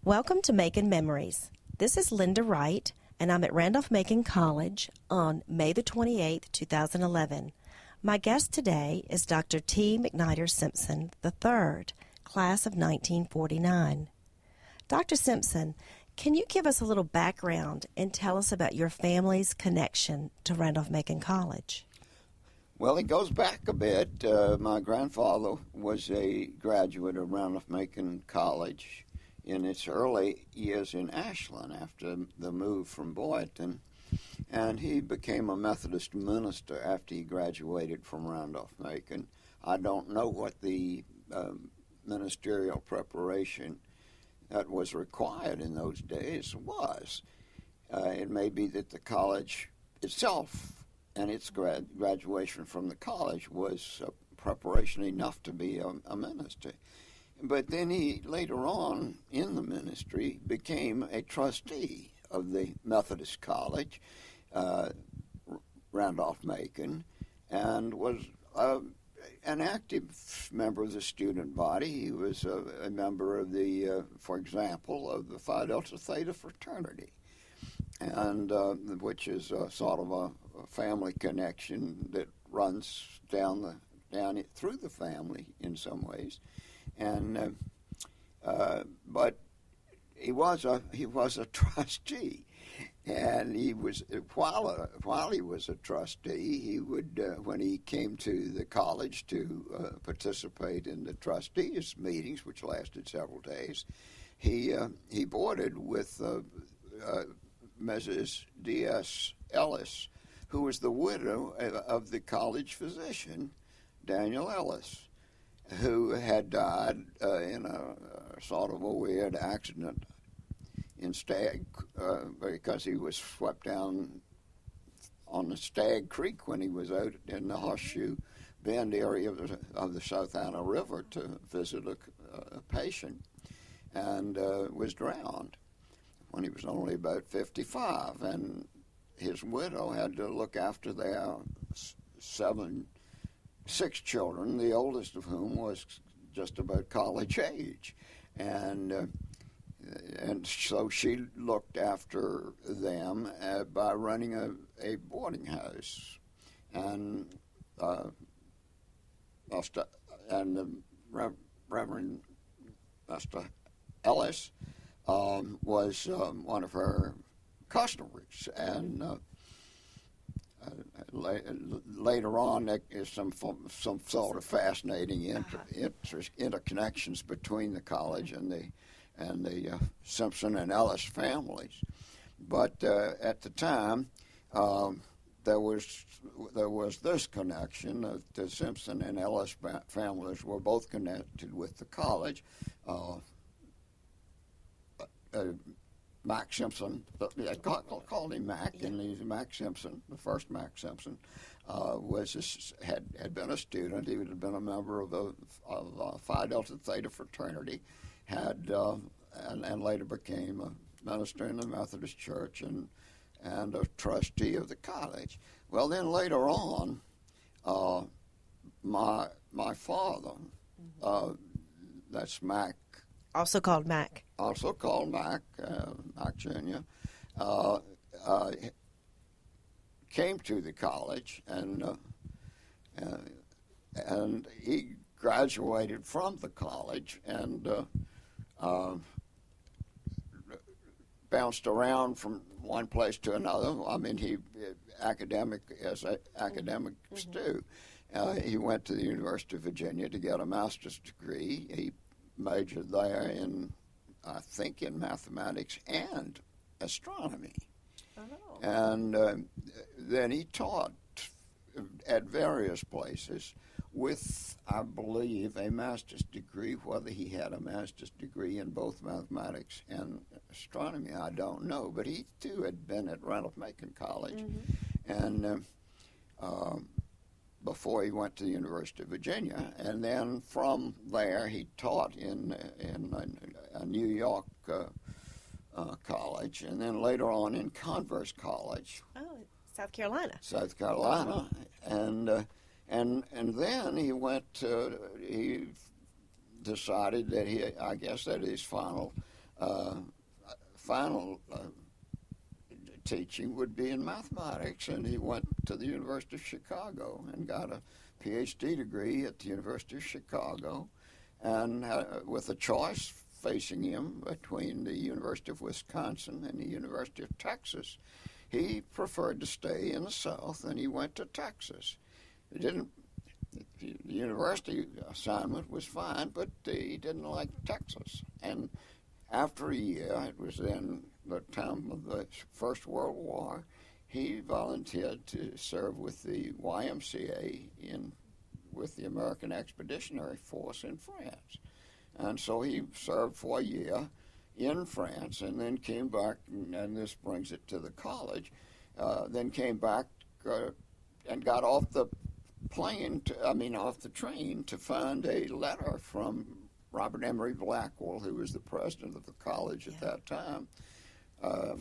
Welcome to Macon Memories. This is Lynda Wright, and I'm at Randolph-Macon College on May the 28th, 2011. My guest today is Dr. T. McNider Simpson III, class of 1949. Dr. Simpson, can you give us a little background and tell us about your family's connection to Randolph-Macon College? Well, it goes back a bit. My grandfather was a graduate of Randolph-Macon College in its early years in Ashland after the move from Boynton, and he became a Methodist minister after he graduated from Randolph-Macon. I don't know what the ministerial preparation that was required in those days was. It may be that the college itself and its graduation from the college was preparation enough to be a minister. But then he, later on in the ministry, became a trustee of the Methodist College, Randolph-Macon, and was an active member of the student body. He was a member of the, for example, of the Phi Delta Theta fraternity, and which is sort of a family connection that runs down through the family in some ways. And but he was a trustee, and he was while he was a trustee, he would when he came to the college to participate in the trustees meetings, which lasted several days, he boarded with Mrs. D.S. Ellis, who was the widow of the college physician Daniel Ellis, who had died in a sort of a weird accident in Stagg because he was swept down on the Stagg Creek when he was out in the Horseshoe Bend area of the South Anna River to visit a patient, and was drowned when he was only about 55, and his widow had to look after their 6 children, the oldest of whom was just about college age, and so she looked after them by running a boarding house, and the Reverend Mr. Ellis was one of her customers, and later on, there is some sort of fascinating interconnections between the college and the Simpson and Ellis families. But at the time, there was this connection. The Simpson and Ellis families were both connected with the college. Mac Simpson, I called him Mac, and he's Mac Simpson, the first Mac Simpson, had been a student. He had been a member of the Phi Delta Theta fraternity, and later became a minister in the Methodist Church and a trustee of the college. Well, then later on, my father, that's Mac. Also called Mac. Also called Mac, Mac Jr., came to the college, and he graduated from the college and bounced around from one place to another. I mean, academics do. He went to the University of Virginia to get a master's degree. He majored there I think in mathematics and astronomy. Oh. And then he taught at various places with, I believe, a master's degree. Whether he had a master's degree in both mathematics and astronomy, I don't know. But he, too, had been at Randolph-Macon College. Mm-hmm. And before he went to the University of Virginia. And then from there, he taught in a New York college, and then later on in Converse College. Oh, South Carolina. South Carolina. And then he went he decided that I guess that his final final teaching would be in mathematics, and he went to the University of Chicago and got a PhD degree at the University of Chicago, and with a choice facing him between the University of Wisconsin and the University of Texas, he preferred to stay in the South, and he went to Texas. He didn't. The university assignment was fine, but he didn't like Texas. And after a year, it was in the time of the First World War, he volunteered to serve with the YMCA with the American Expeditionary Force in France. And so he served for a year in France and then came back, and this brings it to the college, then came back and got off the off the train to find a letter from Robert Emory Blackwell, who was the president of the college at that time,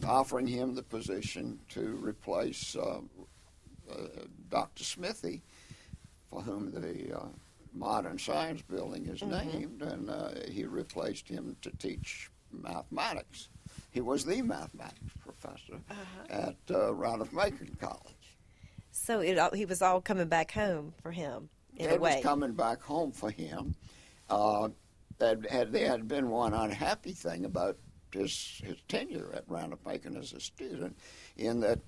offering him the position to replace Dr. Smithy, for whom the Modern Science Building is named, and he replaced him to teach mathematics. He was the mathematics professor at Macon College. So he was all coming back home for him, in a way. It was coming back home for him. There had been one unhappy thing about his tenure at Macon as a student, in that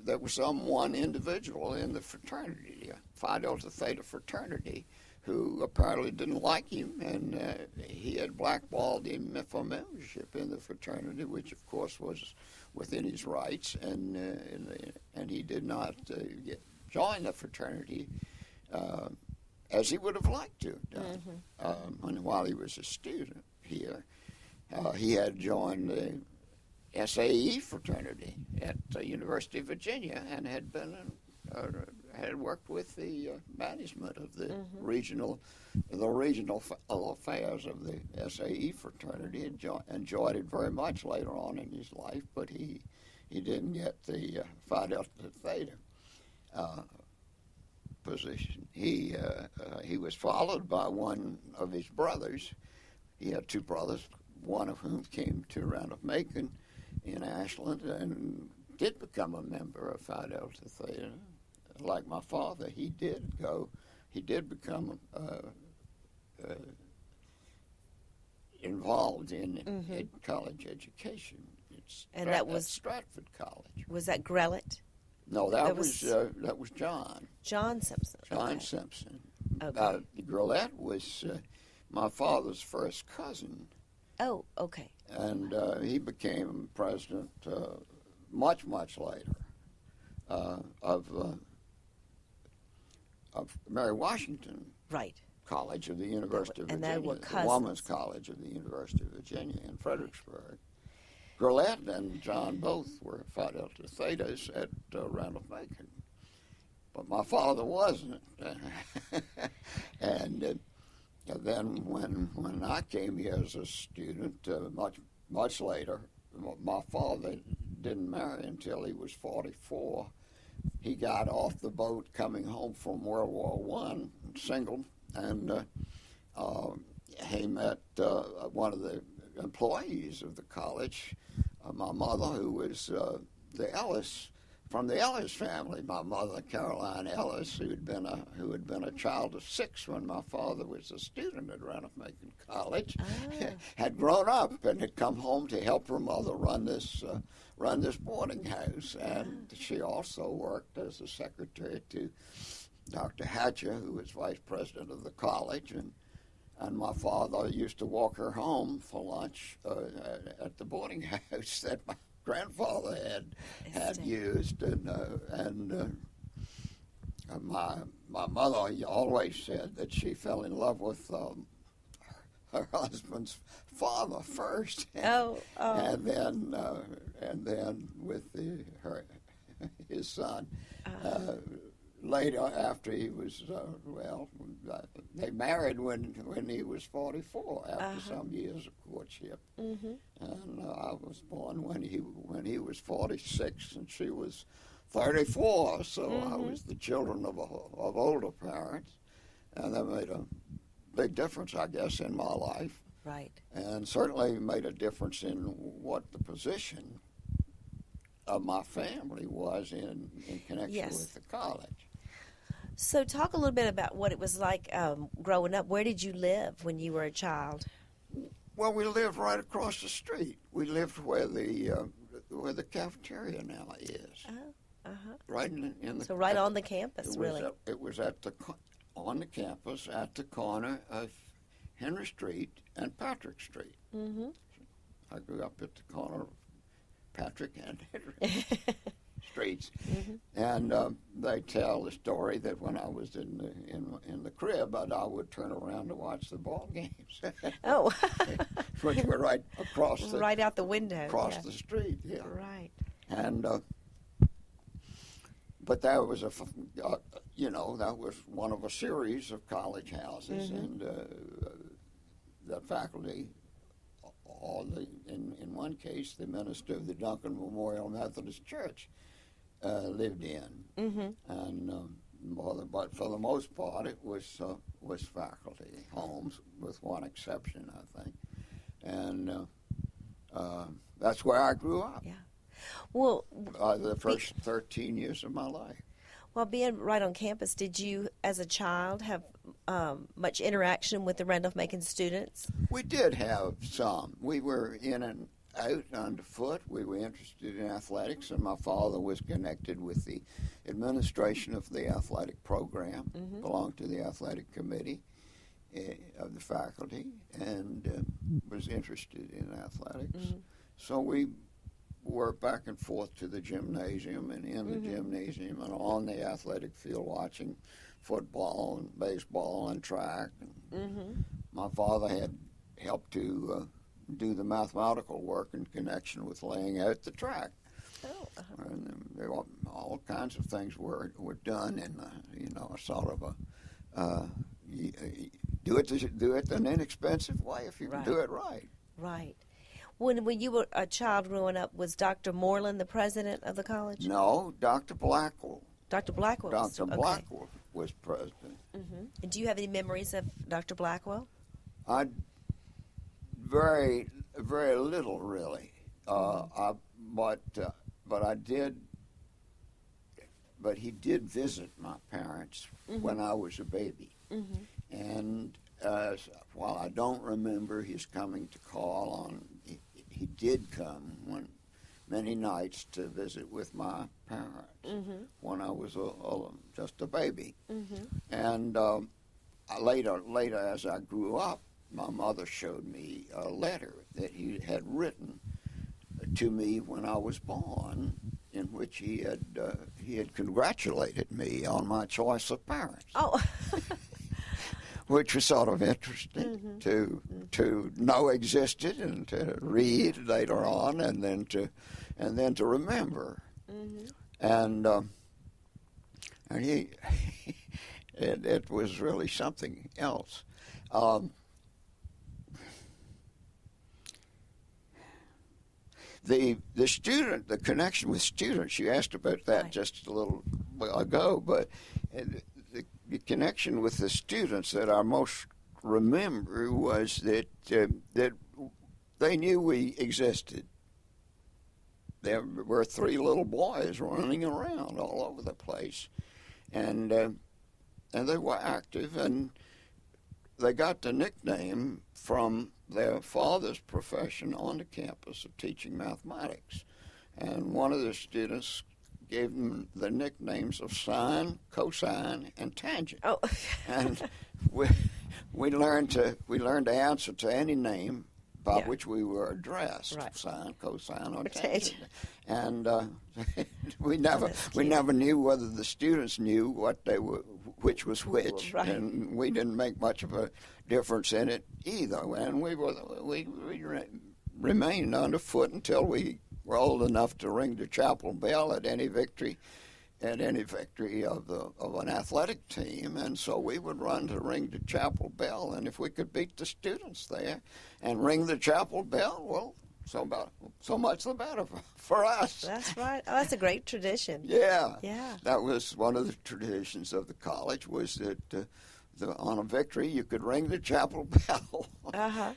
there was one individual in the fraternity, Phi Delta Theta fraternity, who apparently didn't like him, and he had blackballed him from membership in the fraternity, which of course was within his rights, and he did not join the fraternity as he would have liked to have done while he was a student here. He had joined the SAE fraternity at the University of Virginia and had worked with the management of the regional affairs of the SAE fraternity. Enjoyed it very much later on in his life, but he didn't get the Phi Delta Theta position. He was followed by one of his brothers. He had two brothers, one of whom came to Randolph Macon in Ashland and did become a member of Phi Delta Theta. Like my father, he did become involved in college education. That was Stratford College. Was that Grellet? No, that was John. John Simpson. John Simpson. Okay. Grellet was my father's first cousin. Oh, okay. And he became president much later of Mary Washington College of the University of Virginia, the Women's College of the University of Virginia in Fredericksburg. Grellet and John both were Phi Delta Thetas at Randolph Macon, but my father wasn't. And then when I came here as a student, much later, my father didn't marry until he was 44. He got off the boat coming home from World War I, single, and he met one of the employees of the college, my mother, who was from the Ellis family. My mother, Caroline Ellis, who had been a child of 6 when my father was a student at Randolph Macon College, had grown up and had come home to help her mother run this boarding house. And she also worked as a secretary to Dr. Hatcher, who was vice president of the college, and my father used to walk her home for lunch at the boarding house that my grandfather had used, and my mother always said that she fell in love with her husband's father first, and then with his son. Later, after he was they married when he was 44 after some years of courtship, and I was born when he was 46 and she was 34, so I was the children of older parents, and that made a big difference, I guess, in my life. Right. and certainly made a difference in what the position of my family was in connection Yes. with the college. So talk a little bit about what it was like growing up. Where did you live when you were a child? Well, we lived right across the street. We lived where the cafeteria now is. Right in the. So right on the campus, really. It was on the campus at the corner of Henry Street and Patrick Street. Mm-hmm. I grew up at the corner of Patrick and Henry Streets, and they tell the story that when I was in the crib, I would turn around to watch the ball games. Oh, which were right across right out the window, across the street. Yeah, right. And but that was that was one of a series of college houses, and the faculty. In one case, the minister of the Duncan Memorial Methodist Church lived in, and but for the most part, it was faculty homes, with one exception, I think, and that's where I grew up. Yeah. Well, the first 13 years of my life. Well, being right on campus, did you, as a child, have much interaction with the Randolph-Macon students? We did have some. We were in and out underfoot. We were interested in athletics, and my father was connected with the administration of the athletic program, belonged to the athletic committee of the faculty, and was interested in athletics. So we worked back and forth to the gymnasium and in the gymnasium and on the athletic field watching football and baseball and track. And my father had helped to do the mathematical work in connection with laying out the track. And there were all kinds of things were done in sort of a do it an inexpensive way if you can do it right. Right. When you were a child growing up, was Dr. Moreland the president of the college? No, Dr. Blackwell. Dr. Blackwell. Dr. Blackwell was president. And do you have any memories of Dr. Blackwell? Very, very little, really. But I did. But he did visit my parents when I was a baby, and while I don't remember his coming to call on, he did come many nights to visit with my parents when I was just a baby. And later, as I grew up, my mother showed me a letter that he had written to me when I was born, in which he had congratulated me on my choice of parents. Oh. Which was sort of interesting to know existed and to read later on, and then to remember, and he it was really something else. The connection with students, you asked about that just a little while ago, but the connection with the students that I most remember was that they knew we existed. There were 3 little boys running around all over the place, and they were active, and they got the nickname from their father's profession on the campus of teaching mathematics. And one of the students gave them the nicknames of sine, cosine, and tangent. Oh. And we learned to answer to any name by which we were addressed, sine, cosine, or tangent. And we never knew whether the students knew what they were, which was which, and we didn't make much of a difference in it either. And we remained underfoot until we were old enough to ring the chapel bell at any victory of an athletic team, and so we would run to ring the chapel bell, and if we could beat the students there and ring the chapel bell, well, so much the better for us. That's right. Oh, that's a great tradition. Yeah. Yeah. That was one of the traditions of the college, was that on a victory, you could ring the chapel bell,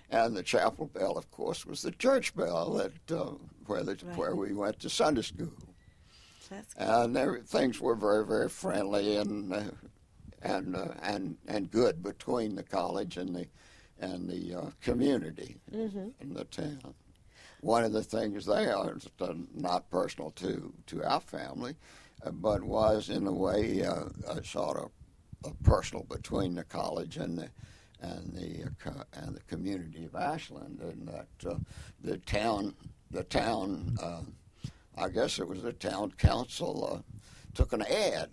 and the chapel bell, of course, was the church bell where we went to Sunday school. That's And things were very, very friendly and good between the college and the community in the town. One of the things there, not personal to our family, but was in a way a sort of personal between the college and the community of Ashland, and that the town, I guess it was the town council, took an ad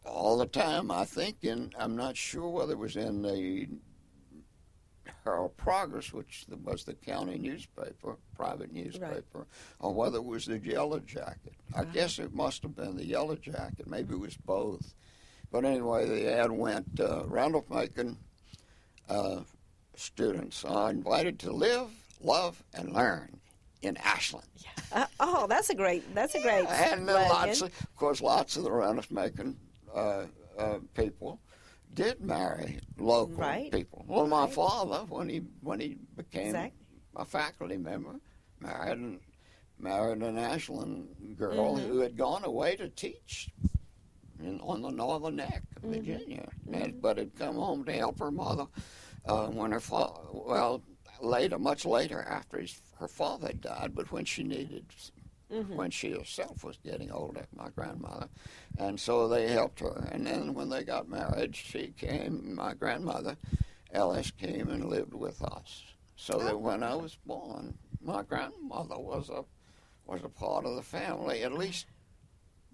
all the time, I think, and I'm not sure whether it was in the Herald Progress, which was the county newspaper, private newspaper, or whether it was the Yellow Jacket. I guess it must have been the Yellow Jacket. Maybe it was both. But anyway, the ad went, Randolph-Macon students are invited to live, love, and learn in Ashland. That's a great And lots of the Randolph-Macon people did marry local people. Well, my father, when he became a faculty member, married an Ashland girl who had gone away to teach on the Northern Neck of Virginia, but had come home to help her mother when her father, much later after her father had died, but when she needed. When she herself was getting older, my grandmother. And so they helped her. And then when they got married, my grandmother, Alice, came and lived with us. So that when I was born, my grandmother was a part of the family, at least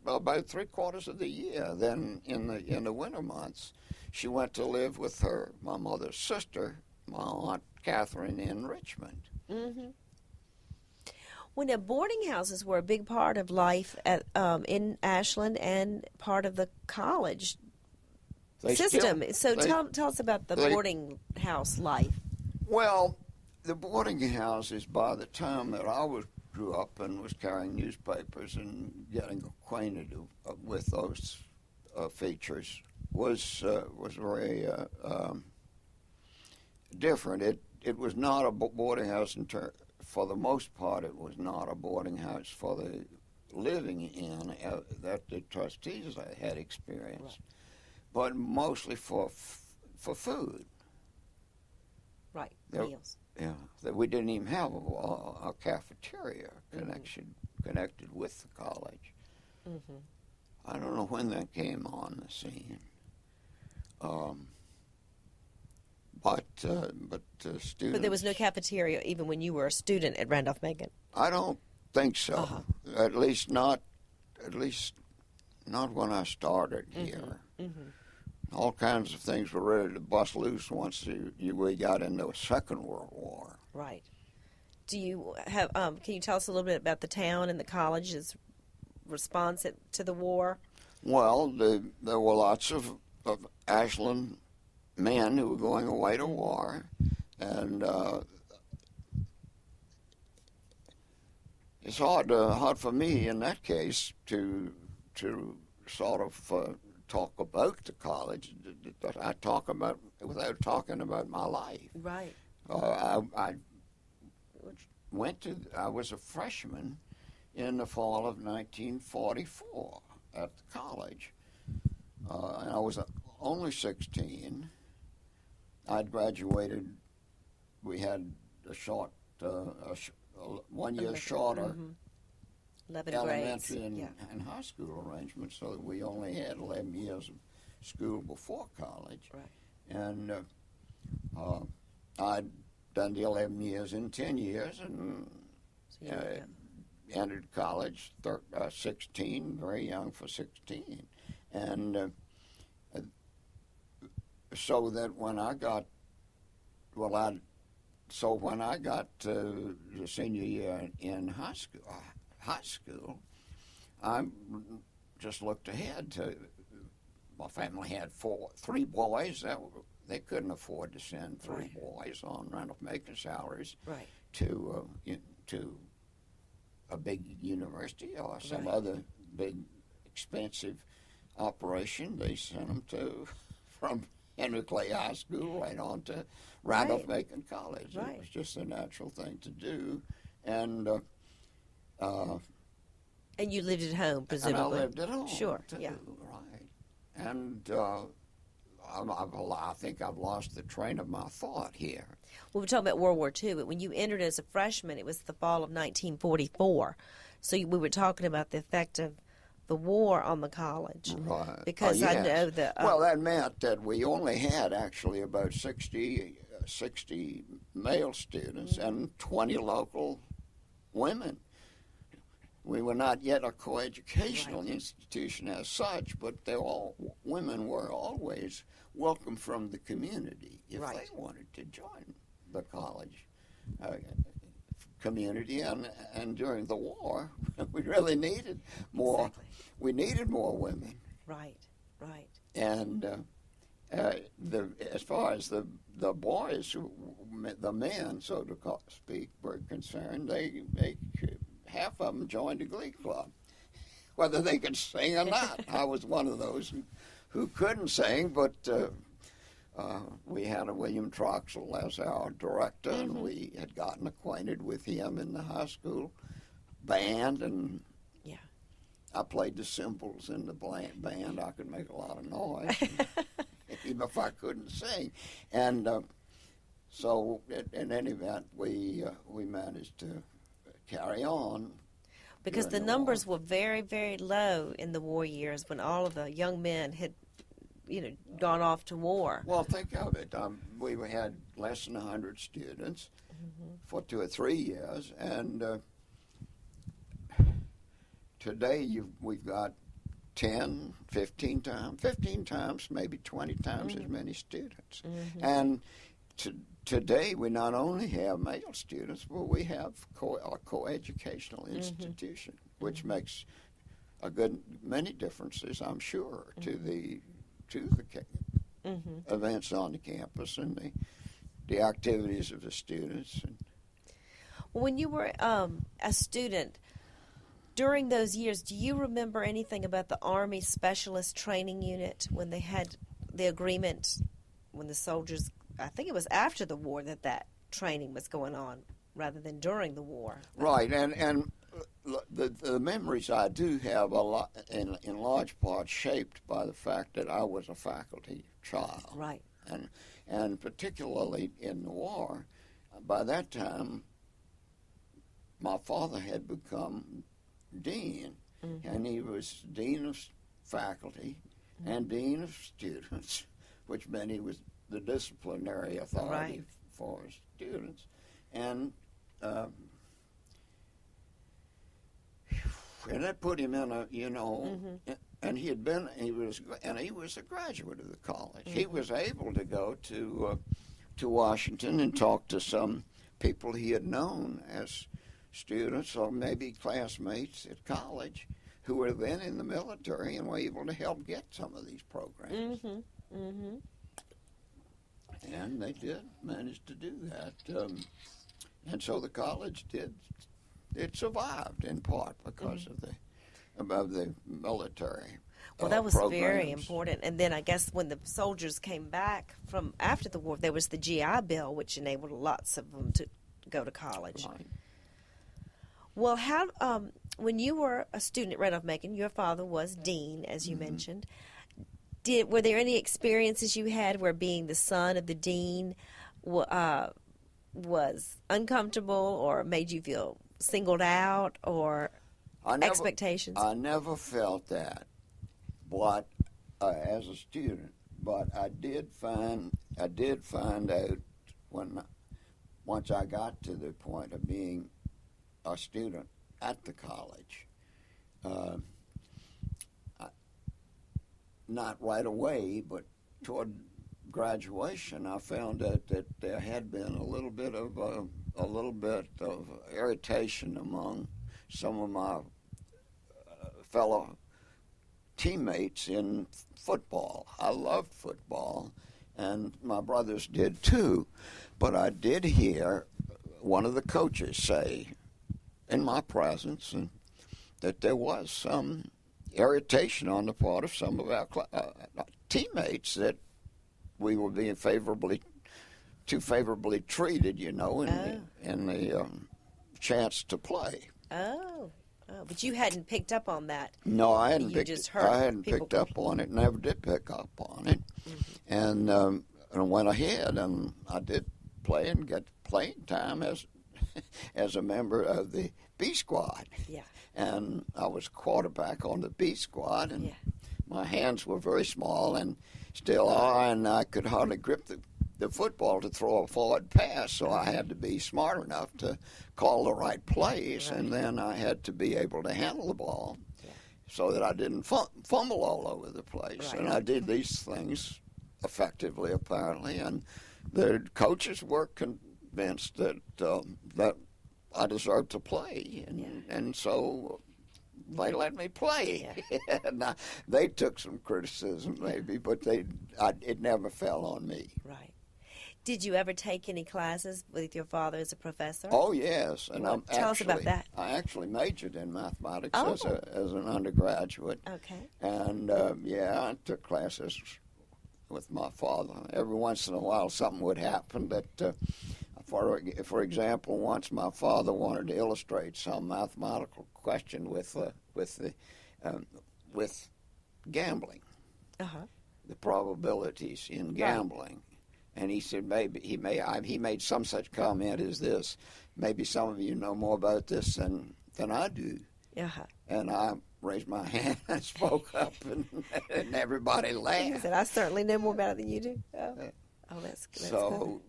about 3/4 of the year. Then in the winter months, she went to live with my mother's sister, my Aunt Catherine, in Richmond. When boarding houses were a big part of life in Ashland and part of the college system. Tell us about the boarding house life. Well, the boarding houses, by the time that I grew up and was carrying newspapers and getting acquainted with those features, was very different. It was not a boarding house for the most part. It was not a boarding house for the living in that the trustees had experienced, but mostly for food. Right, meals. Yeah, that we didn't even have a cafeteria connected with the college. I don't know when that came on the scene. But students. But there was no cafeteria even when you were a student at Randolph-Macon. I don't think so. At least not when I started here. All kinds of things were ready to bust loose once we got into the Second World War. Right. Do you have? Can you tell us a little bit about the town and the college's response to the war? Well, there were lots of Ashland men who were going away to war, and it's hard for me in that case to sort of talk about the college that I talk about without talking about my life. Right. I was a freshman in the fall of 1944 at the college, and I was only 16. I'd graduated. We had a short, 1 year shorter 11 elementary grades. and high school arrangement, so that we only had 11 years of school before college. Right. And I'd done the 11 years in 10 years, and entered college 16, very young for 16, and so that when I got to the senior year in high school, I just looked ahead to. My family had three boys. They couldn't afford to send three boys on Randolph-Macon salaries to a big university or some other big expensive operation. They sent them to from Henry Clay High School right on to Randolph-Macon College. Right. It was just a natural thing to do. And And you lived at home, presumably. and I lived at home. Sure, too, yeah. Right. And I think I've lost the train of my thought here. Well, we're talking about World War II, but when you entered as a freshman, it was the fall of 1944. So we were talking about the effect of the war on the college. Right. Because I know that... well, that meant that we only had actually about 60 male students and 20 local women. We were not yet a coeducational institution as such, but women were always welcome from the community if they wanted to join the college community. And during the war, we really needed more. Exactly. We needed more women. Right. And as far as the boys, the men, so to speak, were concerned, they half of them joined the Glee Club, whether they could sing or not. I was one of those who couldn't sing, but we had a William Troxell as our director, and we had gotten acquainted with him in the high school band, and I played the cymbals in the band. I could make a lot of noise, even if I couldn't sing. And so, in any event, we managed to carry on. Because the numbers were very, very low in the war years when all of the young men had, gone off to war. Well, think of it. We had less than 100 students for 2 or 3 years, and today we've got 10, 15 times, maybe 20 times as many students. And today we not only have male students, but we have a coeducational institution, which makes a good many differences, I'm sure, to the events on the campus and the activities of the students. When you were a student, during those years, do you remember anything about the Army Specialist Training Unit when they had the agreement, when the soldiers, I think it was after the war that training was going on rather than during the war? Right, and the memories I do have a lot, in large part shaped by the fact that I was a faculty child. Right. And particularly in the war, by that time, my father had become dean, and he was dean of faculty and dean of students, which meant he was the disciplinary authority for students. And that put him in a, and he was a graduate of the college. He was able to go to Washington and talk to some people he had known as students or maybe classmates at college who were then in the military and were able to help get some of these programs. And they did manage to do that. And so the college it survived in part because of the military. Well, that was programs. very important. And then I guess when the soldiers came back from after the war, there was the GI Bill, which enabled lots of them to go to college. Right. Well, when you were a student at Randolph-Macon, your father was dean, as you mentioned. Were there any experiences you had where being the son of the dean was uncomfortable or made you feel singled out, or expectations? I never felt that, but as a student. But I did find out once I got to the point of being a student at the college. Not right away, but toward graduation, I found out that there had been a little bit of irritation among some of my fellow teammates in football. I loved football, and my brothers did too. But I did hear one of the coaches say, in my presence, that there was some irritation on the part of some of our teammates that we were being too favorably treated, in the chance to play. Oh, but you hadn't picked up on that. No, I hadn't. I hadn't people picked up on it. Never did pick up on it, and I went ahead and I did play and get playing time as a member of the B squad. Yeah. And I was quarterback on the B squad, and my hands were very small and still are, and I could hardly grip the football to throw a forward pass, so I had to be smart enough to call the right plays, and then I had to be able to handle the ball so that I didn't fumble all over the place. And I did these things effectively, apparently, and the coaches were convinced that that I deserved to play, and so they let me play. And they took some criticism, maybe, but it never fell on me. Right. Did you ever take any classes with your father as a professor? Oh, yes. And tell us about that. I actually majored in mathematics as an undergraduate. Okay. And, I took classes with my father. Every once in a while something would happen that, for example, once my father wanted to illustrate some mathematical question with gambling, the probabilities in gambling. And he said he made some such comment as this: maybe some of you know more about this than I do. And I raised my hand and spoke up, and everybody laughed. He said, "I certainly know more about it than you do." That's good.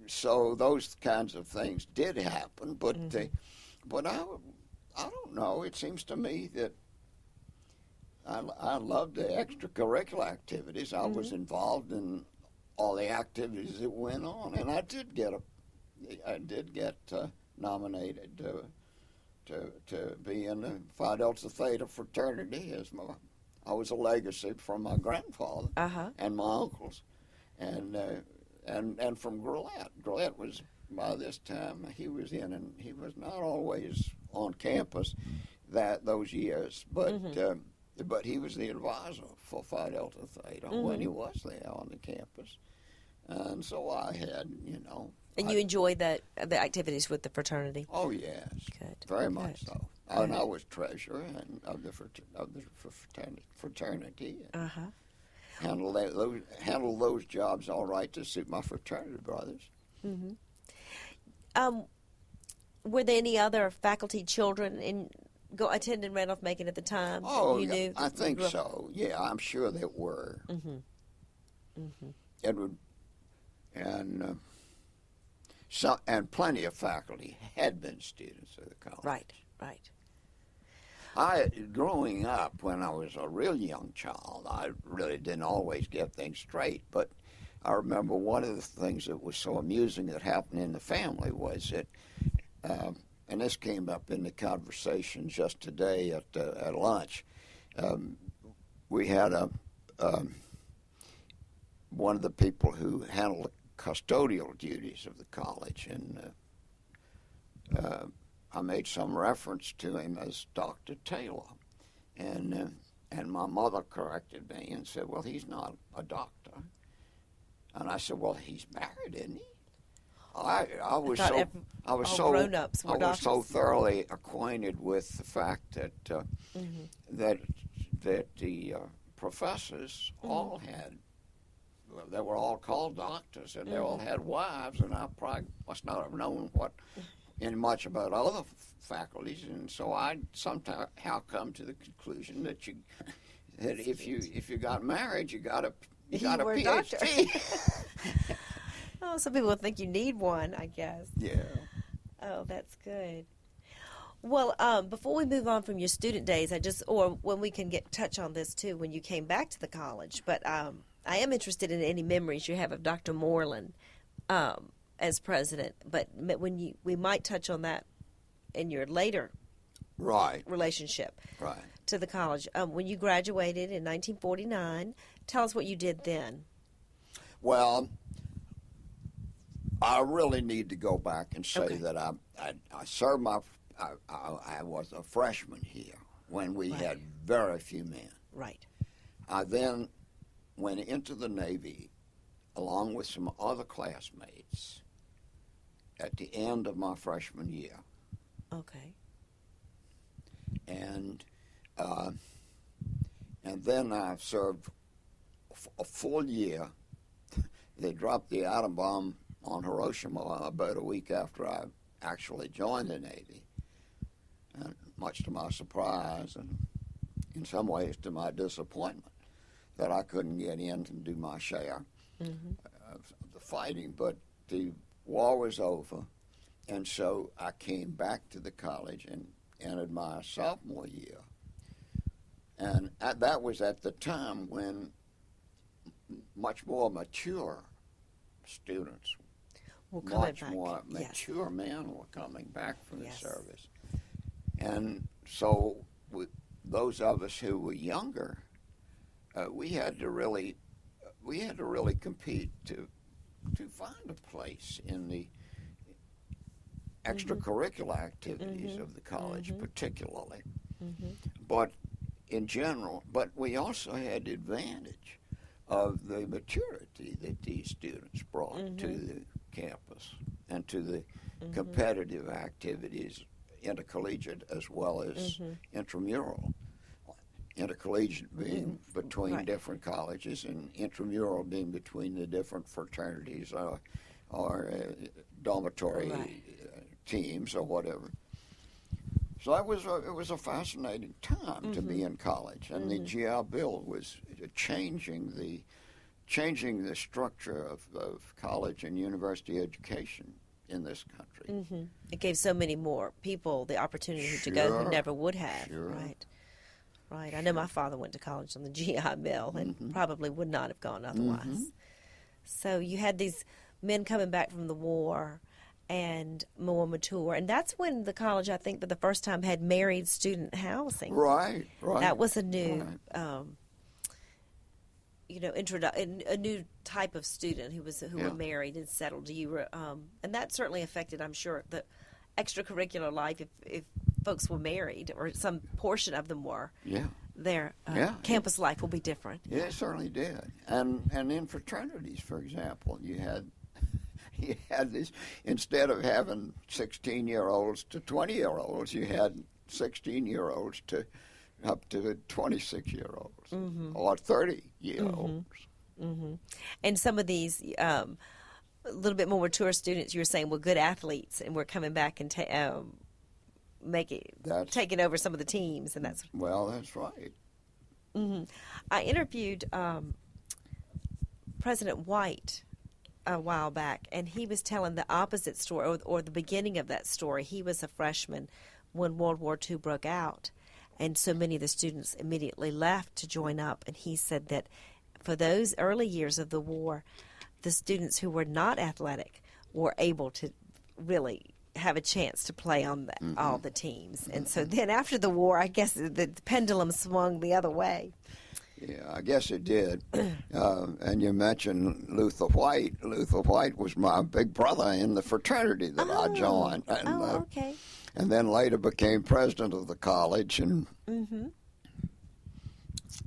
So those kinds of things did happen, but I don't know. It seems to me that I loved the extracurricular activities. I was involved in all the activities that went on, and I did get nominated to be in the Phi Delta Theta fraternity. I was a legacy from my grandfather and my uncles, and from Gillette. Gillette was, by this time, he was in, and he was not always on campus those years, but he was the advisor for Phi Delta Theta when he was there on the campus. And so I had, And you enjoyed the activities with the fraternity? Oh, yes. Good. Very much so. And I was treasurer of the fraternity. Handled those jobs all right to suit my fraternity brothers. Were there any other faculty children attending Randolph-Macon at the time? Oh, you knew I think so. Yeah, I'm sure there were. Edward and plenty of faculty had been students of the college. Right. Growing up, when I was a real young child, I really didn't always get things straight, but I remember one of the things that was so amusing that happened in the family was that, and this came up in the conversation just today at lunch, we had one of the people who handled the custodial duties of the college, and I made some reference to him as Dr. Taylor, and my mother corrected me and said, "Well, he's not a doctor." And I said, "Well, he's married, isn't he?" I was so thoroughly acquainted with the fact that that the professors all had. They were all called doctors, and they all had wives, and I probably must not have known much about other faculties, and so I somehow come to the conclusion that if you got married, you got a PhD. Oh, some people think you need one, I guess. Yeah. Oh, that's good. Well, before we move on from your student days, or when we can touch on this too, when you came back to the college, but I am interested in any memories you have of Dr. Moreland as president. But we might touch on that in your later relationship to the college. When you graduated in 1949, tell us what you did then. Well, I really need to go back and say that I served I was a freshman here when we had very few men. Right. I then went into the Navy along with some other classmates at the end of my freshman year. Okay. And then I served a full year. They dropped the atom bomb on Hiroshima about a week after I actually joined the Navy. And much to my surprise and in some ways to my disappointment that I couldn't get in and do my share of the fighting. But the war was over, and so I came back to the college and entered my sophomore year. And that was at the time when much more mature students, much more mature men were coming back from the service. And so those of us who were younger, we had to really compete to find a place in the extracurricular activities of the college, particularly. But in general, but we also had the advantage of the maturity that these students brought to the campus and to the competitive activities, intercollegiate as well as intramural. Intercollegiate being between different colleges, and intramural being between the different fraternities or dormitory teams or whatever. So it was a fascinating time to be in college, and the GI Bill was changing the structure of college and university education in this country. It gave so many more people the opportunity to go who never would have. Right. I know my father went to college on the GI Bill and probably would not have gone otherwise. So you had these men coming back from the war and more mature. And that's when the college, I think, for the first time had married student housing. Right. That was a new, a new type of student who were married and settled. And that certainly affected, I'm sure, the extracurricular life if folks were married, or some portion of them were. Their campus life will be different. Yeah, it certainly did. And in fraternities, for example, you had this, instead of having 16-year-olds to 20-year-olds, you had 16-year-olds to up to 26-year-olds or 30-year-olds. And some of these a little bit more mature students, you were saying, were good athletes and were coming back and taking over some of the teams, and that's right. I interviewed President Wright a while back, and he was telling the opposite story, or the beginning of that story. He was a freshman when World War II broke out, and so many of the students immediately left to join up, and he said that for those early years of the war, the students who were not athletic were able to really have a chance to play on all the teams. And so then after the war, I guess the pendulum swung the other way. Yeah, I guess it did. And you mentioned Luther White. Luther White was my big brother in the fraternity that I joined. And, okay. And then later became president of the college. And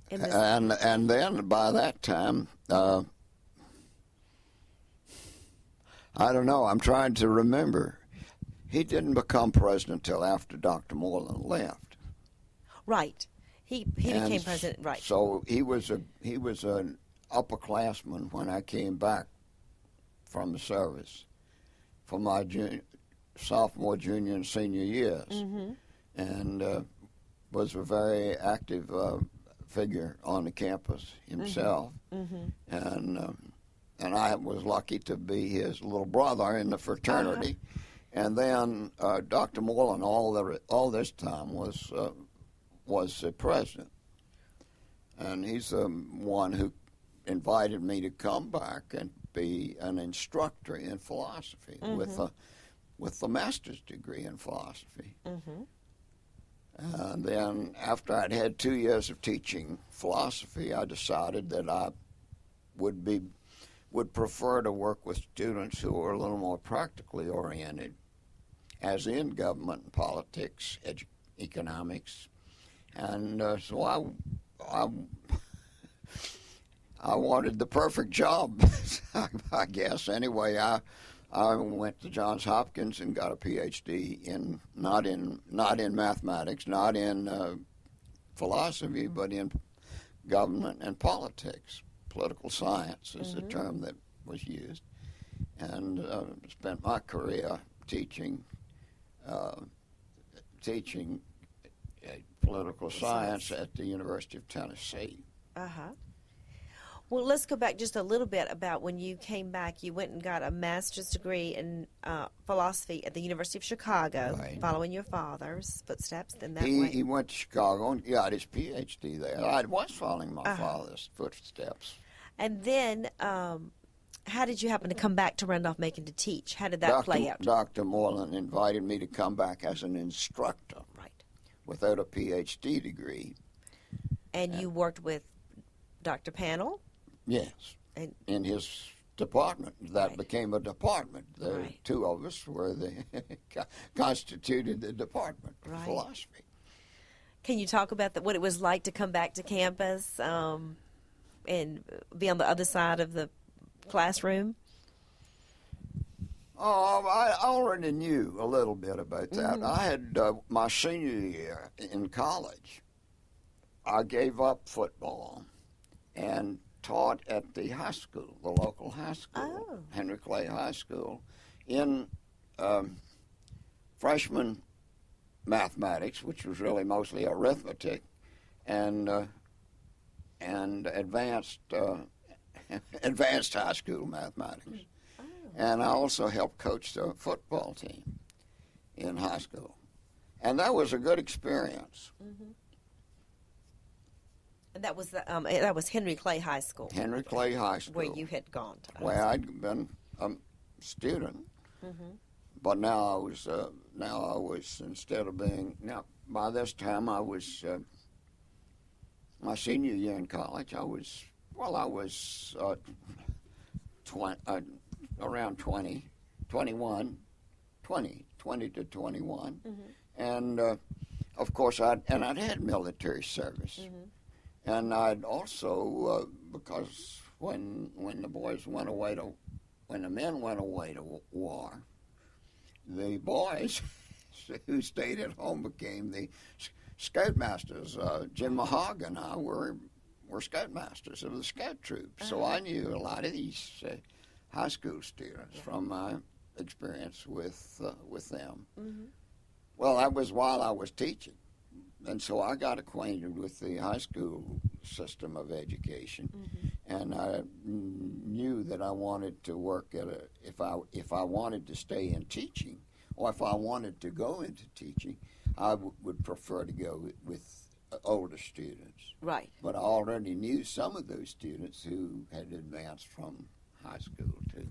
and then by that time, I don't know, I'm trying to remember. He didn't become president until after Dr. Moreland left. Right. He became president, right. So he was an upperclassman when I came back from the service for my sophomore, junior, and senior years, and was a very active figure on the campus himself, and I was lucky to be his little brother in the fraternity. And then Dr. Moreland all this time was the president, and he's the one who invited me to come back and be an instructor in philosophy with a master's degree in philosophy. And then after I'd had 2 years of teaching philosophy, I decided that I would prefer to work with students who were a little more practically oriented, as in government, politics, economics. And so I wanted the perfect job, I guess. Anyway, I went to Johns Hopkins and got a PhD in not in mathematics, not in philosophy, but in government and politics. Political science is the term that was used, and spent my career teaching political science at the University of Tennessee. Well, let's go back just a little bit about when you came back. You went and got a master's degree in philosophy at the University of Chicago, Right. following your father's footsteps. Then He went to Chicago and got his PhD there. I was following my father's footsteps. And then, how did you happen to come back to Randolph-Macon to teach? How did that play out? Dr. Moreland invited me to come back as an instructor. Right. Without a PhD degree. And you worked with Dr. Panel? Yes. And in his department. That became a department. The Right. two of us were constituted the department of Right. philosophy. Can you talk about what it was like to come back to campus and be on the other side of the classroom? Oh, I already knew a little bit about that. I had my senior year in college. I gave up football and taught at the high school, the local high school, Henry Clay High School, in freshman mathematics, which was really mostly arithmetic, and advanced advanced high school mathematics. And I also helped coach the football team in high school. And that was a good experience. And that was Henry Clay High School. Henry Clay High School. Where you had gone to. Where I'd been a student. But now I was, instead of being, by this time I was, my senior year in college, I was around 20 to 21. And of course I'd had military service. And I'd also, because when the men went away to war, the boys who stayed at home became the scoutmasters. Jim Mahog and I were scoutmasters of the scout troop. So I knew a lot of these high school students from my experience with them. Well, that was while I was teaching. And so I got acquainted with the high school system of education, and I knew that I wanted to work if I wanted to stay in teaching, or if I wanted to go into teaching, I would prefer to go with older students. Right. But I already knew some of those students who had advanced from high school to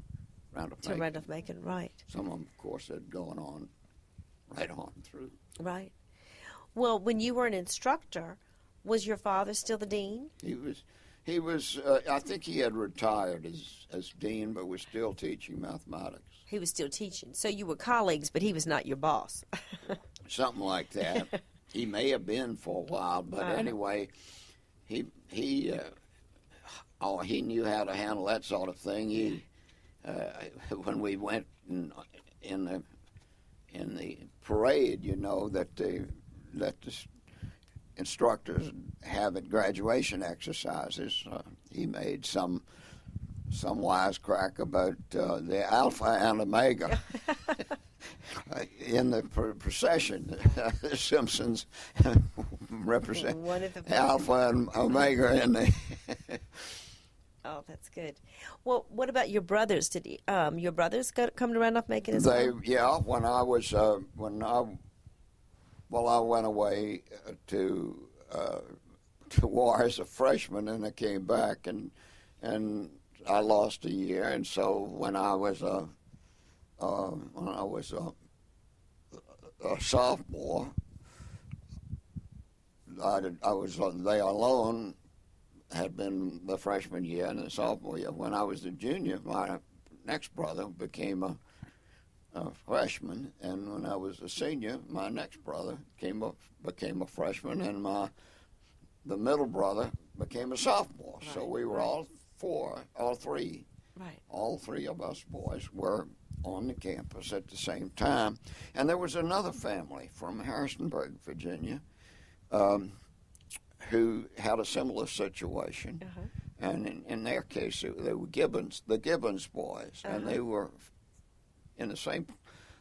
Randolph-Macon. Randolph-Macon, right. Some of them, of course, had gone on right on through. Right. Well, when you were an instructor, was your father still the dean? He was. I think he had retired as dean, but was still teaching mathematics. He was still teaching. So you were colleagues, but he was not your boss. Something like that. He may have been for a while, but anyway, he knew how to handle that sort of thing. When we went in the parade, that the instructors have at graduation exercises, he made some wisecrack about the Alpha and Omega in the procession. The Simpsons represent Alpha and Omega in the. Oh, that's good. Well, what about your brothers? Did your brothers come to Randolph-Macon as well? Yeah, when I went away to war as a freshman, and I came back, and I lost a year, and so when I was a sophomore, I was there alone. Had been the freshman year and the sophomore year. When I was a junior, my next brother became a freshman, and when I was a senior, my next brother became a freshman, and my the middle brother became a sophomore. Right, So we were right. all three of us boys were on the campus at the same time. And there was another family from Harrisonburg, Virginia, who had a similar situation. Uh-huh. And in their case, they were the Gibbons boys, and they were in the same.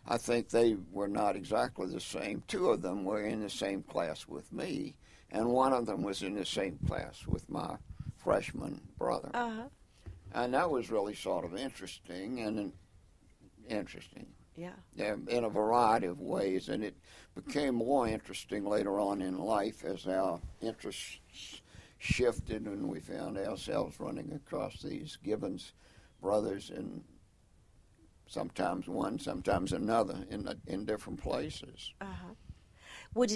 I think they were not exactly the same. Two of them were in the same class with me, and one of them was in the same class with my freshman brother. Uh-huh. And that was really sort of interesting Yeah. in a variety of ways, and it became more interesting later on in life as our interests shifted and we found ourselves running across these Gibbons brothers, and sometimes one, sometimes another in different places. Uh-huh.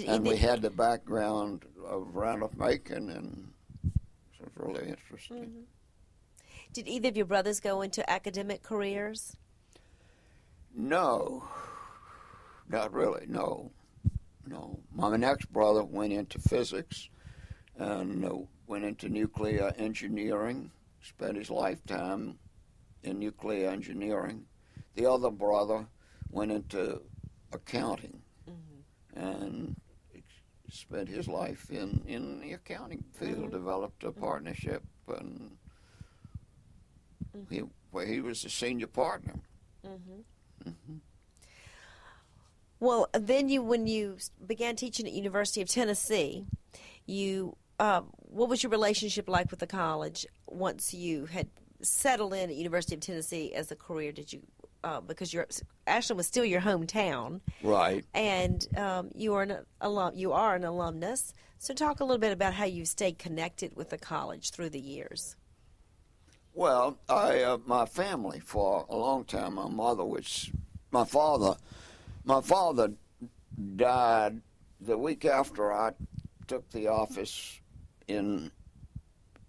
And we had the background of Randolph-Macon, and it was really interesting. Mm-hmm. Did either of your brothers go into academic careers? No, not really, no. My next brother went into physics and went into nuclear engineering, spent his lifetime in nuclear engineering. The other brother went into accounting and spent his life in the accounting field, developed a partnership, and he was the senior partner. Well, then when you began teaching at University of Tennessee, what was your relationship like with the college once you had settled in at University of Tennessee as a career? Did you, because Ashland was still your hometown, Right. and you are an alumnus. So talk a little bit about how you stayed connected with the college through the years. Well, my family for a long time. My father died the week after I took the office in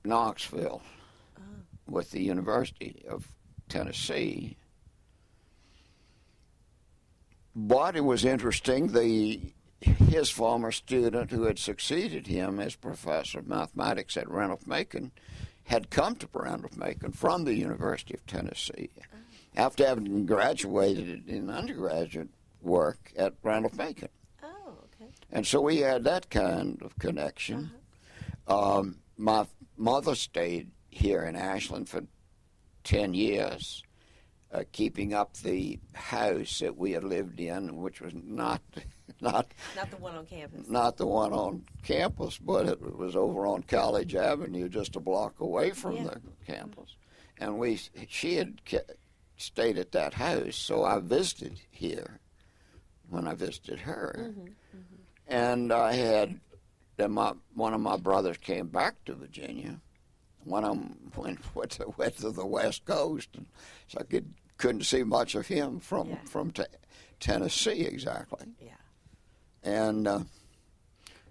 Knoxville with the University of Tennessee. But it was interesting. His former student who had succeeded him as professor of mathematics at Randolph-Macon had come to Randolph-Macon from the University of Tennessee after having graduated in undergraduate work at Randolph-Macon. Oh, okay. And so we had that kind of connection. My mother stayed here in Ashland for 10 years, keeping up the house that we had lived in, which was not the one on campus. Not the one on campus, but it was over on College Avenue, just a block away from the campus. And she had stayed at that house, so I visited here when I visited her. And one of my brothers came back to Virginia. One of them went to the West Coast, and so I couldn't see much of him from Tennessee exactly. Yeah. And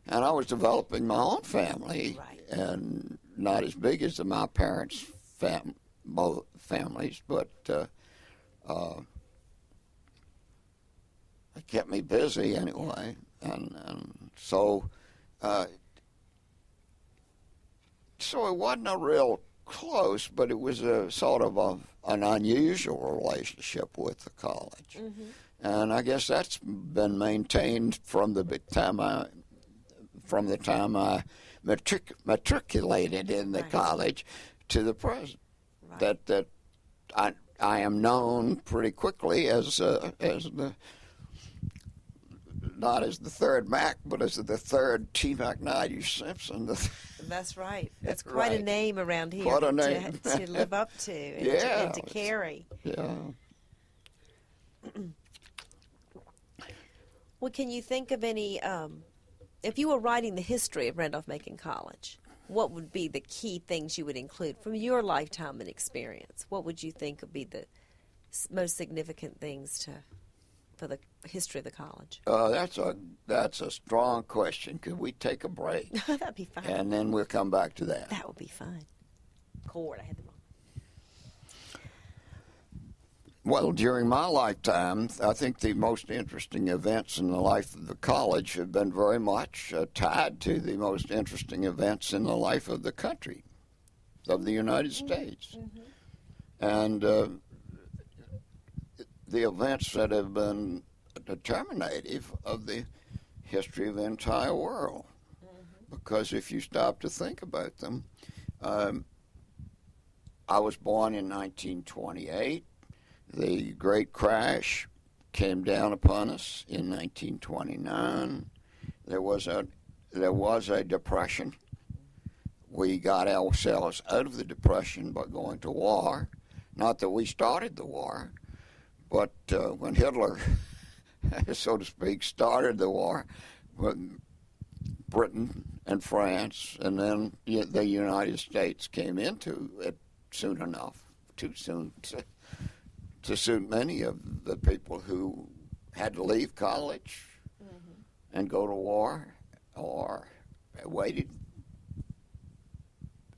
I was developing my own family, Right. and not as big as my parents' both families, but it kept me busy anyway, and so it wasn't a real close, but it was a sort of an unusual relationship with the college. And I guess that's been maintained from the time I matriculated in the college to the present. Right. That I am known pretty quickly as not as the third Mac, but as the third T. McNider Simpson. That's right. That's quite a name around here. Quite a name. to live up to and to carry. Yeah. Well, can you think of any, if you were writing the history of Randolph-Macon College, what would be the key things you would include from your lifetime and experience? What would you think would be the most significant things for the history of the college? That's a strong question. Could we take a break? That'd be fine. And then we'll come back to that. That would be fine. Chord, I had the wrong. Well, during my lifetime, I think the most interesting events in the life of the college have been very much tied to the most interesting events in the life of the country, of the United States. And the events that have been determinative of the history of the entire world. Because if you stop to think about them, I was born in 1928. The Great Crash came down upon us in 1929. There was a depression. We got ourselves out of the depression by going to war. Not that we started the war, but when Hitler, so to speak, started the war, Britain and France, and then the United States came into it soon enough, too soon to suit many of the people who had to leave college and go to war, or waited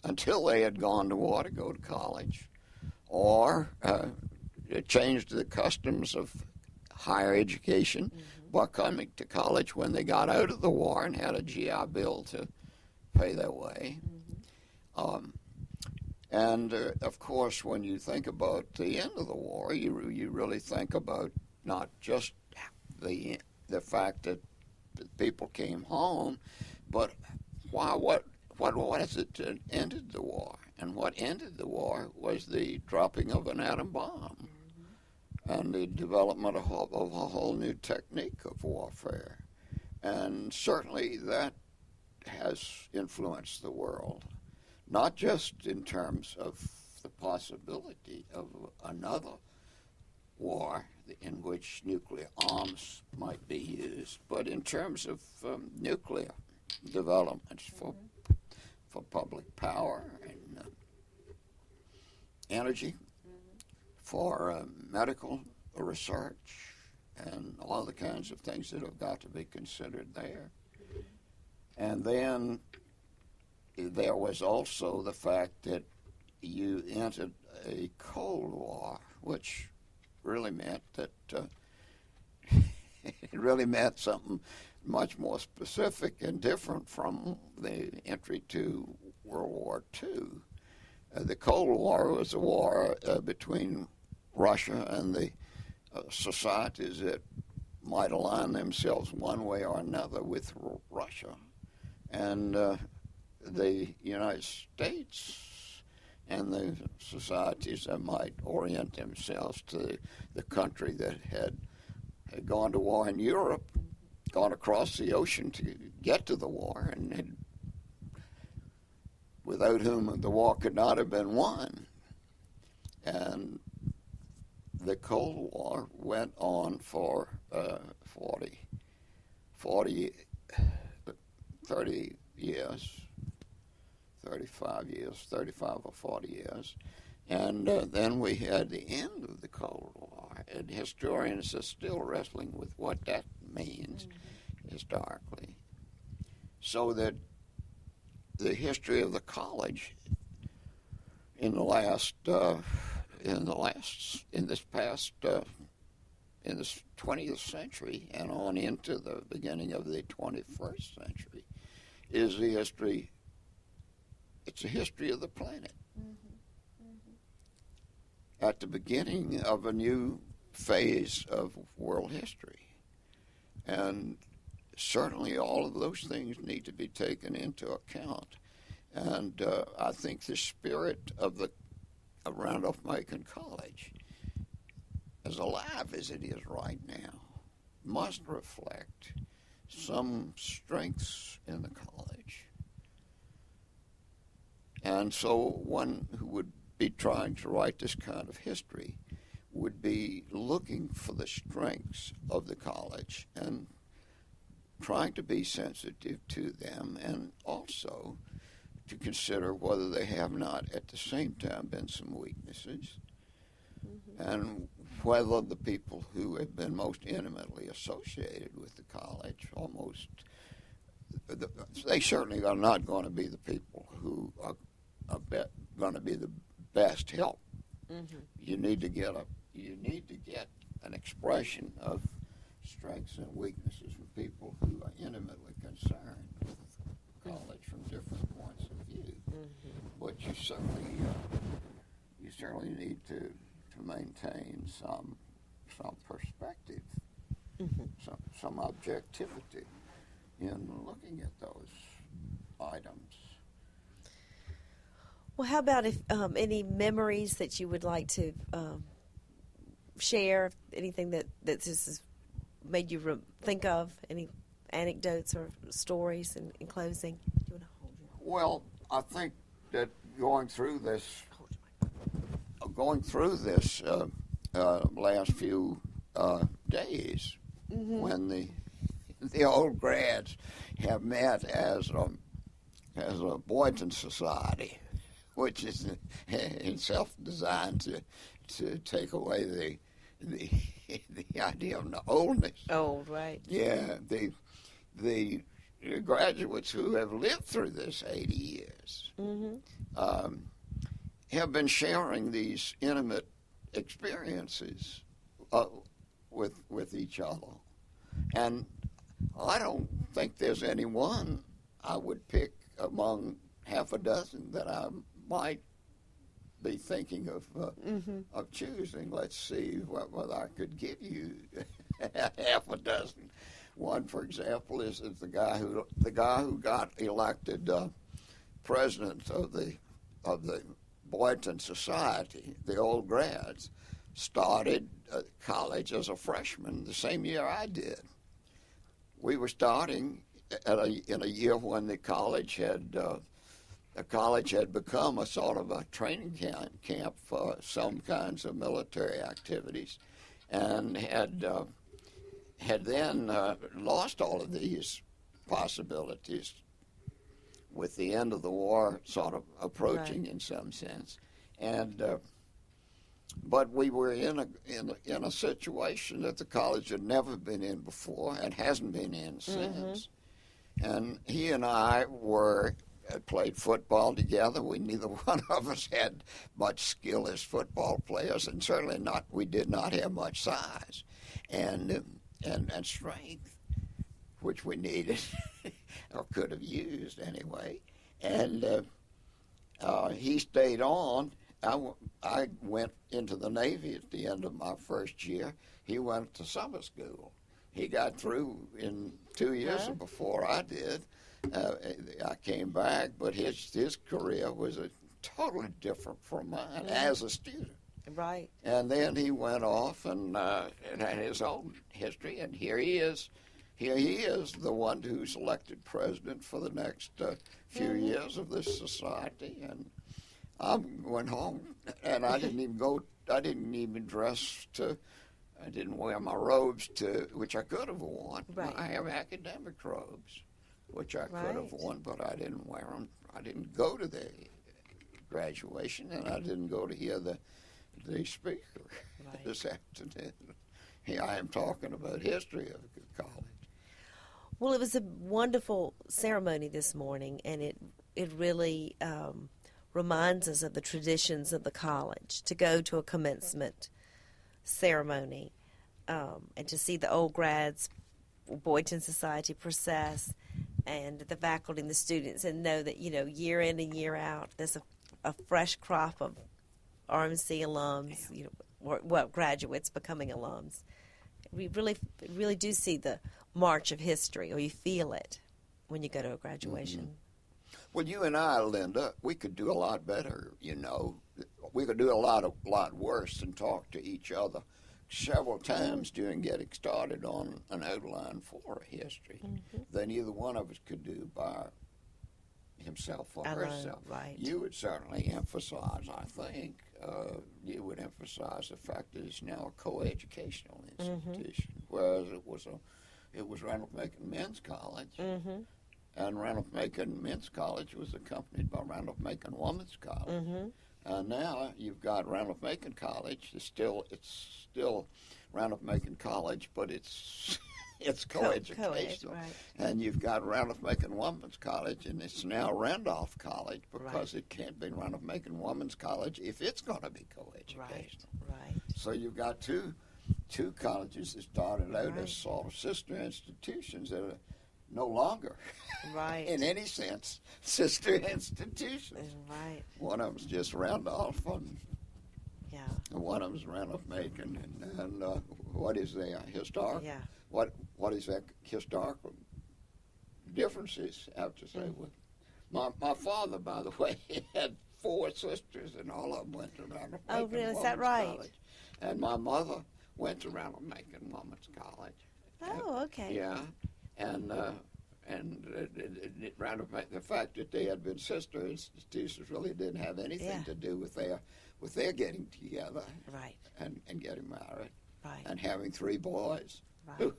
until they had gone to war to go to college, or it changed the customs of higher education by coming to college when they got out of the war and had a GI Bill to pay their way. And of course, when you think about the end of the war, you really think about not just the fact that people came home, but what was it that ended the war? And what ended the war was the dropping of an atom bomb and the development of a whole new technique of warfare. And certainly that has influenced the world, not just in terms of the possibility of another war in which nuclear arms might be used, but in terms of nuclear developments for public power and energy, for medical research, and all the kinds of things that have got to be considered there. And then there was also the fact that you entered a Cold War, which really meant that it really meant something much more specific and different from the entry to World War II. The Cold War was a war between Russia and the societies that might align themselves one way or another with Russia, and the United States and the societies that might orient themselves to the country that had gone to war in Europe, gone across the ocean to get to the war, and without whom the war could not have been won. And the Cold War went on for 30 years, 35 or 40 years. And then we had the end of the Cold War, and historians are still wrestling with what that means historically. So that the history of the college in this 20th century and on into the beginning of the 21st century is the history. It's a history of the planet. At the beginning of a new phase of world history. And certainly all of those things need to be taken into account. And I think the spirit of Randolph-Macon College, as alive as it is right now, must reflect some strengths in the college. And so one who would be trying to write this kind of history would be looking for the strengths of the college and trying to be sensitive to them, and also to consider whether they have not at the same time been some weaknesses, and whether the people who have been most intimately associated with the college they certainly are not going to be the people who are going to be the best help. You need to get you need to get an expression of strengths and weaknesses from people who are intimately concerned with college from different points of view. But you certainly need to maintain some perspective, some objectivity in looking at those items. Well, how about if any memories that you would like to share? Anything that this has made you think of? Any anecdotes or stories in closing? Do you want to hold your... Well, I think that going through this last few days, when the old grads have met as a Boynton Society, which is in itself designed to take away the idea of the oldness. Old, right? Yeah, the graduates who have lived through this 80 years have been sharing these intimate experiences with each other, and I don't think there's any one I would pick among half a dozen that I might be thinking of choosing. Let's see whether I could give you half a dozen. One, for example, is the guy who got elected president of the Boynton Society. The old grads started college as a freshman the same year I did. We were starting in a year when the college had become a sort of a training camp for some kinds of military activities, and had then lost all of these possibilities with the end of the war sort of approaching in some sense. And but we were in a situation that the college had never been in before and hasn't been in since. And he and I had played football together. Neither one of us had much skill as football players, and certainly we did not have much size and strength, which we needed or could have used anyway. And he stayed on. I went into the Navy at the end of my first year. He went to summer school. He got through in 2 years before I did. I came back, but his career was totally different from mine as a student. Right. And then he went off and had his own history, and here he is. Here he is, the one who's elected president for the next few years of this society. And I went home, and I didn't even dress to. I didn't wear my robes which I could have worn. Right. I have academic robes, which I could have worn, but I didn't wear them. I didn't go to the graduation, and I didn't go to hear the speaker this afternoon. Here I am talking about history of the college. Well, it was a wonderful ceremony this morning, and it really reminds us of the traditions of the college, to go to a commencement ceremony and to see the old grads, Boynton Society process, and the faculty and the students, and know that, year in and year out, there's a fresh crop of RMC alums, graduates becoming alums. We really do see the march of history, or you feel it when you go to a graduation. Well, you and I, Lynda, we could do a lot better, We could do a lot worse than talk to each other several times during getting started on an outline for a history than either one of us could do by himself or herself. Right. You would certainly emphasize, I think, you would emphasize the fact that it's now a co-educational institution, whereas it was Randolph-Macon Men's College, and Randolph-Macon Men's College was accompanied by Randolph-Macon Women's College. And now you've got Randolph-Macon College. It's still Randolph-Macon College, but it's co-educational. Right. And you've got Randolph-Macon Women's College, and it's now Randolph College, because it can't be Randolph-Macon Women's College if it's going to be co-educational. Right. So you've got two colleges that started out Right. as sort of sister institutions that are no longer, Right. in any sense, sister institutions. Right. One of them's just Randolph, and Yeah. one of them's Randolph-Macon, and what is their historical? Yeah. What is that historical differences? I have to say, with my father, by the way, had 4 sisters, and all of them went to Randolph-Macon. Oh, really? Is that Women's right? College. And my mother went to Randolph-Macon Women's College. Oh, okay. Yeah, and Randolph-Macon, the fact that they had been sister institutions really didn't have anything Yeah. to do with their getting together Right. and getting married Right. and having 3 boys, Right.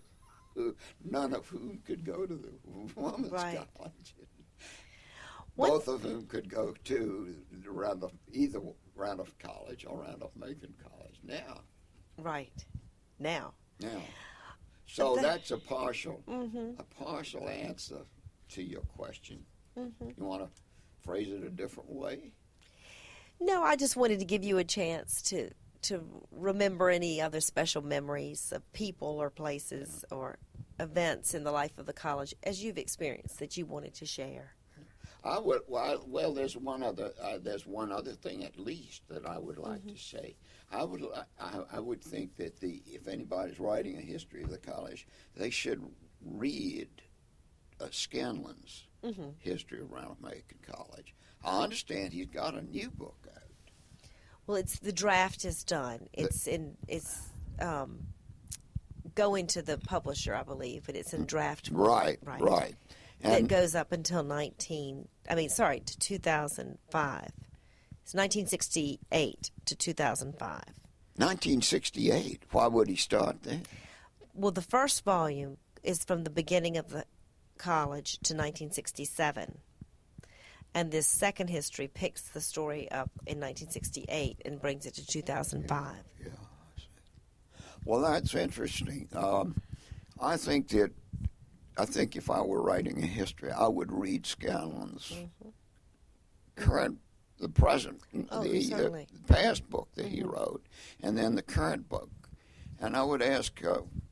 who none of whom could go to the women's Right. college. What- Both of them could go to either Randolph College or Randolph-Macon College now. Right. Now. So But that's a partial Mm-hmm. answer to your question. Mm-hmm. You want to phrase it a different way? No, I just wanted to give you a chance to remember any other special memories of people or places or events in the life of the college as you've experienced that you wanted to share. I would. Well, there's one other thing at least that I would like to say. I would think that if anybody's writing a history of the college, they should read Scanlon's history of Randolph-Macon College. I understand he's got a new book out. Well, the draft is done. It's going to the publisher, I believe, but it's in draft form. Right. It goes up until 2005. It's 1968 to 2005. 1968. Why would he start there? Well, the first volume is from the beginning of the college to 1967. And this second history picks the story up in 1968 and brings it to 2005. Yeah. Well, that's interesting. I think if I were writing a history, I would read Scanlon's the present, the past book that he wrote, and then the current book. And I would ask,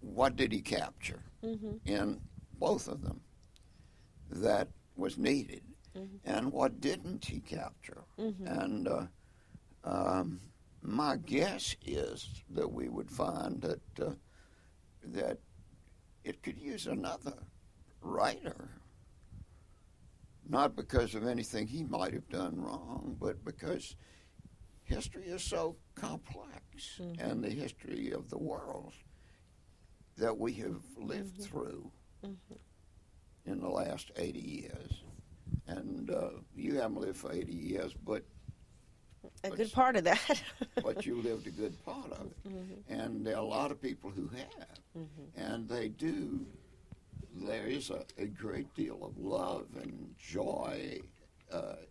what did he capture in both of them that was needed? And what didn't he capture? And my guess is that we would find that it could use another writer, not because of anything he might have done wrong, but because history is so complex, and the history of the world that we have lived through in the last 80 years. And you haven't lived for 80 years, but A good part of that. but you lived a good part of it. And there are a lot of people who have. And they do. There is a great deal of love and joy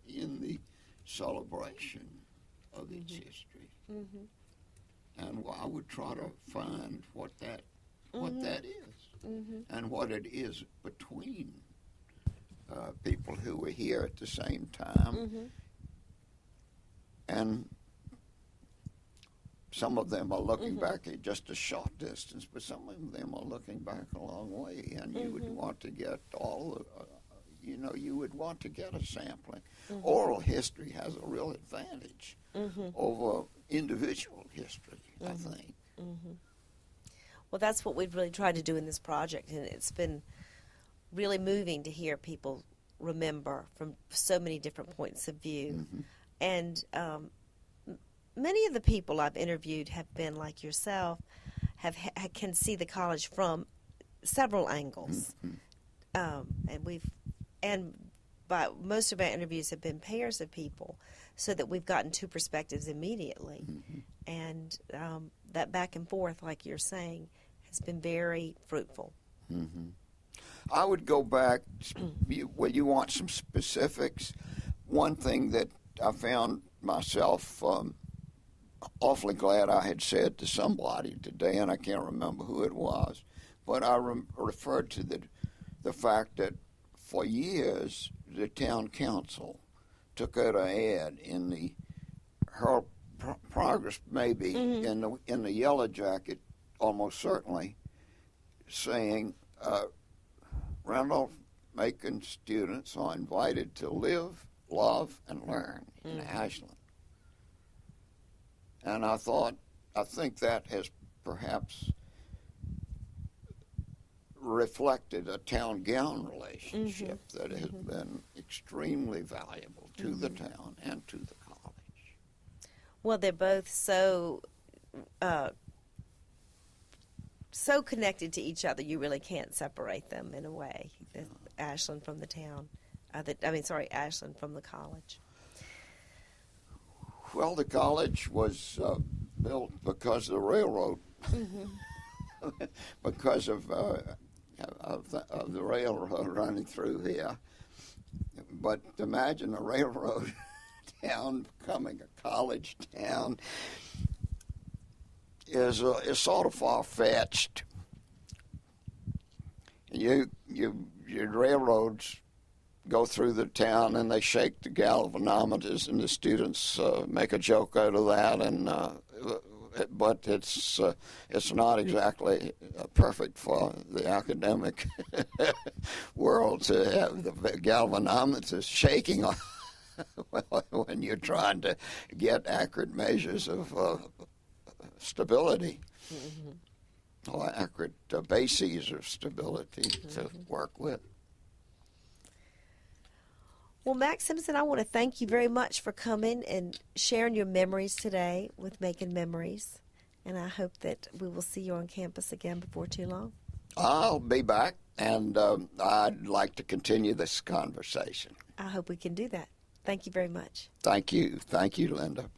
in the celebration of its history. And I would try to find what that is, and what it is between people who were here at the same time. And some of them are looking back at just a short distance, but some of them are looking back a long way, and you would want to get you would want to get a sampling. Oral history has a real advantage over individual history, I think. Well, that's what we've really tried to do in this project, and it's been really moving to hear people remember from so many different points of view. And many of the people I've interviewed have been like yourself, can see the college from several angles, but most of our interviews have been pairs of people, so that we've gotten 2 perspectives immediately, and that back and forth, like you're saying, has been very fruitful. I would go back. You want some specifics? One thing that I found myself awfully glad I had said to somebody today, and I can't remember who it was, but I referred to the fact that for years the town council took out an ad in the Herald progress maybe Mm-hmm. in the Yellow Jacket, almost certainly, saying Randolph-Macon students are invited to live, love, and learn in Ashland. And I think that has perhaps reflected a town-gown relationship that has been extremely valuable to the town and to the college. Well, they're both so connected to each other. You really can't separate them in a way. Ashland from the town. Ashland from the college. Well, the college was built because of the railroad, because of the railroad running through here. But imagine a railroad town becoming a college town is sort of far-fetched. Your railroads go through the town and they shake the galvanometers, and the students make a joke out of that, and but it's not exactly perfect for the academic world to have the galvanometers shaking when you're trying to get accurate measures of stability, or accurate bases of stability to work with. Well, Max Simpson, I want to thank you very much for coming and sharing your memories today with Macon Memories. And I hope that we will see you on campus again before too long. I'll be back, and I'd like to continue this conversation. I hope we can do that. Thank you very much. Thank you. Thank you, Lynda.